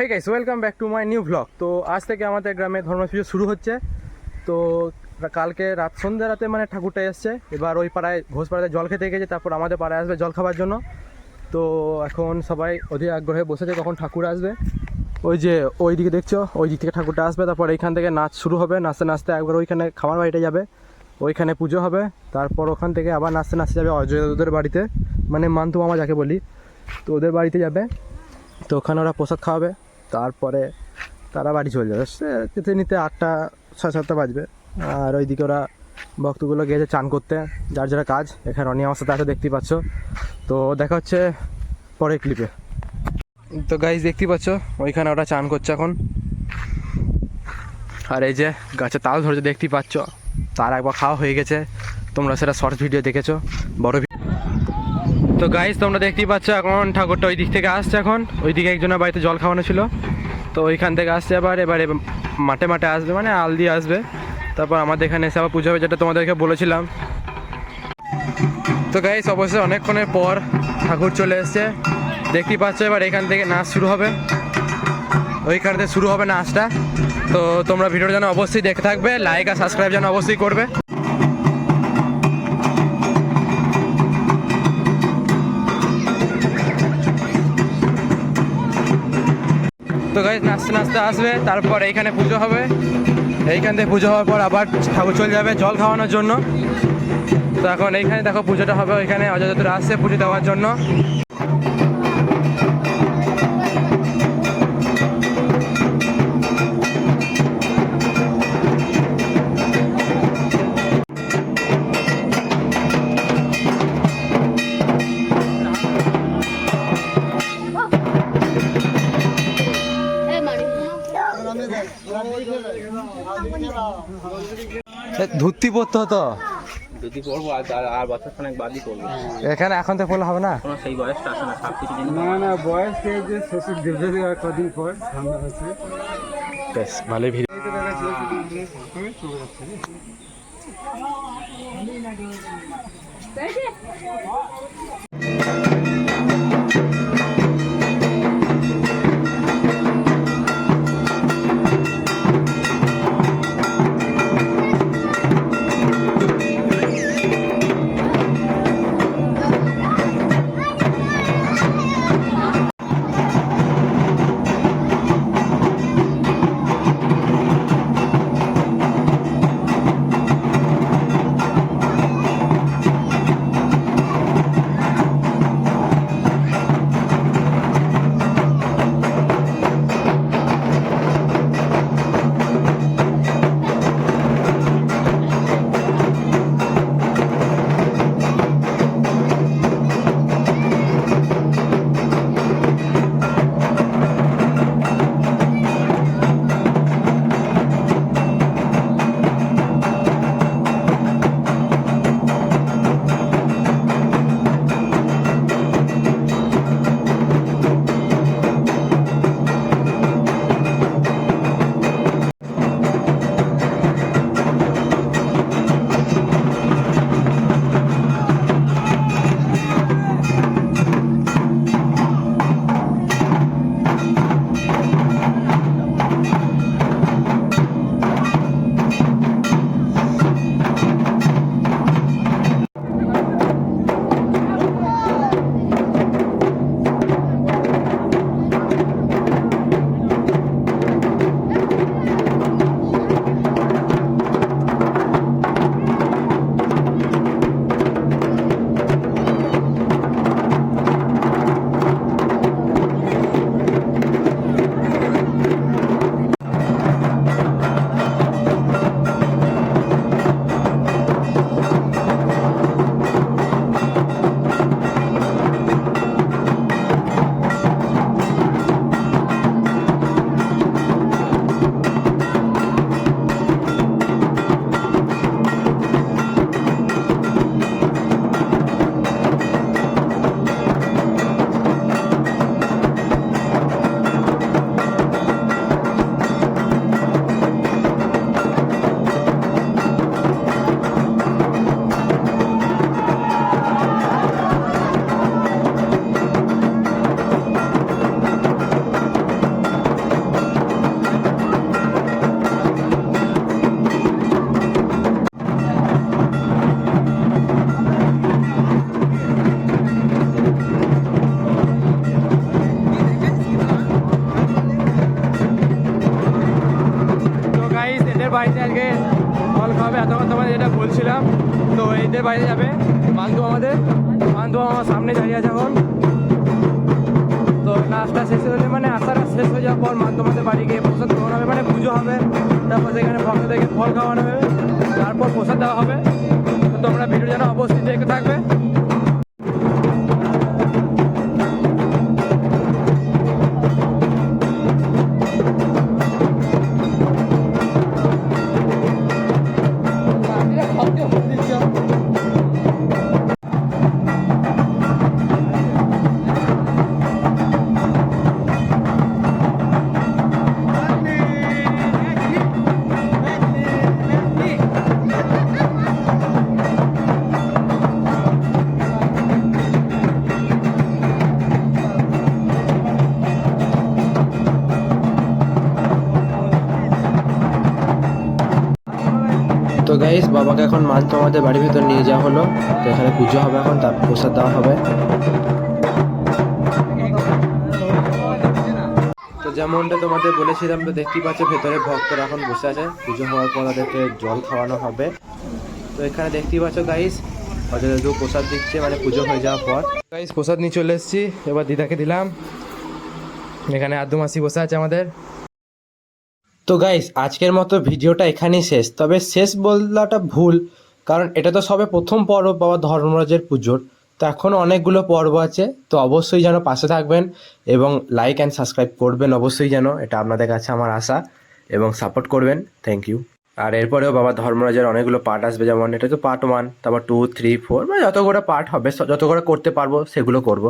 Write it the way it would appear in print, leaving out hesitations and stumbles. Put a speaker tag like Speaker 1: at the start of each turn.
Speaker 1: Hey guys, welcome back to my new blog. তো আজ থেকে আমাদের গ্রামে ধর্ম পুজো শুরু হচ্ছে। তো কালকে সন্ধ্যা রাতে মানে ঠাকুরটা এসছে। এবার ওই পাড়ায় ঘোষপাড়াতে জল খেতে গেছে, তারপর আমাদের পাড়ায় আসবে জল খাবার জন্য। তো এখন সবাই অধীর আগ্রহে বসেছে কখন ঠাকুর আসবে। ওই যে ওই দিকে দেখছো, ওই দিক থেকে ঠাকুরটা আসবে, তারপর এইখান থেকে নাচ শুরু হবে। নাচতে নাচতে একবার ওইখানে খামার বাড়িটা যাবে, ওইখানে পুজো হবে। তারপর ওখান থেকে আবার নাচতে নাচতে যাবে অজয়দের বাড়িতে, মানে মান্তু মামা যাকে বলি, তো ওদের বাড়িতে যাবে। তো ওখানে ওরা প্রসাদ খাওয়াবে, তারপরে তারা বাড়ি চলে যাবে। সে যেতে নিতে 8টা 7:30 বাজবে। আর ওইদিকে ওরা ভক্তগুলো গিয়েছে চান করতে, যার যারা কাজ। এখানে রনি আমার সাথে আছে, দেখতেই পাচ্ছ। তো দেখা হচ্ছে পরের ক্লিপে। তো গাইজ দেখতেই পাচ্ছ ওইখানে ওরা চান করছে এখন। আর এই যে গাছে তাল ধরেছে দেখতেই পাচ্ছ, তার একবার খাওয়া হয়ে গেছে। তোমরা সেটা শর্ট ভিডিও দেখেছো, বড়। তো গাইজ তোমরা দেখতেই পাচ্ছ এখন ঠাকুরটা ওই দিক থেকে আসছে। এখন ওইদিকে একজনের বাড়িতে জল খাওয়ানো ছিল, তো ওইখান থেকে আসছে। এবারে মাঠে মাঠে আসবে, মানে আল দিয়ে আসবে। তারপর আমাদের এখানে এসে আবার পুজো হবে, যেটা তোমাদেরকে বলেছিলাম। তো গাইজ অবশ্যই অনেকক্ষণের পর ঠাকুর চলে এসছে, দেখতেই পাচ্ছ। এবার এখান থেকে নাচ শুরু হবে, ওইখান থেকে শুরু হবে নাচটা। তো তোমরা ভিডিওটা যেন অবশ্যই দেখে থাকবে, লাইক আর সাবস্ক্রাইব যেন অবশ্যই করবে। তো গাইজ নাচতে নাচতে আসবে, তারপর এইখানে পুজো হবে। এইখান থেকে পুজো হওয়ার পর আবার ঠাকুর চলে যাবে জল খাওয়ানোর জন্য। তো এখন এইখানে দেখো পুজোটা হবে, ওইখানে অযোধ্যা আসছে পুজো দেওয়ার জন্য। ধুতি পড়তে হতো,
Speaker 2: যদি পড়বো আর বছর খানেক বাদই করবো।
Speaker 1: এখানে এখন তো পড়লে হবে না।
Speaker 2: সেই বয়সটা আসে না, সব কিছু
Speaker 3: না বয়স এই যে শ্বশুর দেবে কদিন পর ঠান্ডা আছে।
Speaker 1: বেশ ভালোই ভিড়। আমাদেরকে ফল খাওয়াবে। এতক্ষণ তোমাদের যেটা বলছিলাম, তো এদের বাইরে যাবে মান্তু আমার সামনে দাঁড়িয়ে আছে এখন। তো নাচটা শেষ হলে মানে আশাটা শেষ হয়ে যাওয়ার পর মান্তু আমাদের বাড়ি গিয়ে প্রসাদ খাওয়ানো হবে, মানে পুজো হবে। তারপর সেখানে ভক্তদেরকে ফল খাওয়ানো হবে, তারপর প্রসাদ দেওয়া হবে। তো তোমরা ভিডিও যেন অবশ্যই দেখতে থাকবে। তো গাইস, বাবাকে এখন মান্তু আমাদের বাড়ির ভিতর নিয়ে যাওয়া হলো। তো এখানে পুজো হবে এখন, তারপর প্রসাদ দেওয়া হবে। তো যেমনটা তোমাদের বলেছিলাম, তো দেখতেই পাচ্ছ ভেতরে ভক্তরা এখন বসে আছে। পুজো হওয়ার পর তাদেরকে জল খাওয়ানো হবে। তো এখানে দেখতেই পাচ্ছ গাইস, ওদের প্রসাদ দিচ্ছে, মানে পুজো হয়ে যাওয়ার পর। গাইস, প্রসাদ নিয়ে চলে এসেছি, এবার দিদাকে দিলাম। এখানে আদু মাসি বসে আছে আমাদের। তো গাইস, আজকের মতো ভিডিওটা এখানেই শেষ। তবে শেষ বলাটা ভুল, কারণ এটা তো সবে প্রথম পর্ব বাবা ধর্মরাজের পুজোর। তো এখনও অনেকগুলো পর্ব আছে। তো অবশ্যই যেন পাশে থাকবেন এবং লাইক অ্যান্ড সাবস্ক্রাইব করবেন অবশ্যই, যেন এটা আপনাদের কাছে আমার আশা, এবং সাপোর্ট করবেন। Thank you. আর এরপরেও বাবা ধর্মরাজের অনেকগুলো পার্ট আসবে, যেমন এটা তো পার্ট 1, তারপর 2, 3, 4, মানে যত করে পার্ট হবে, যত করে করতে পারবো সেগুলো করব।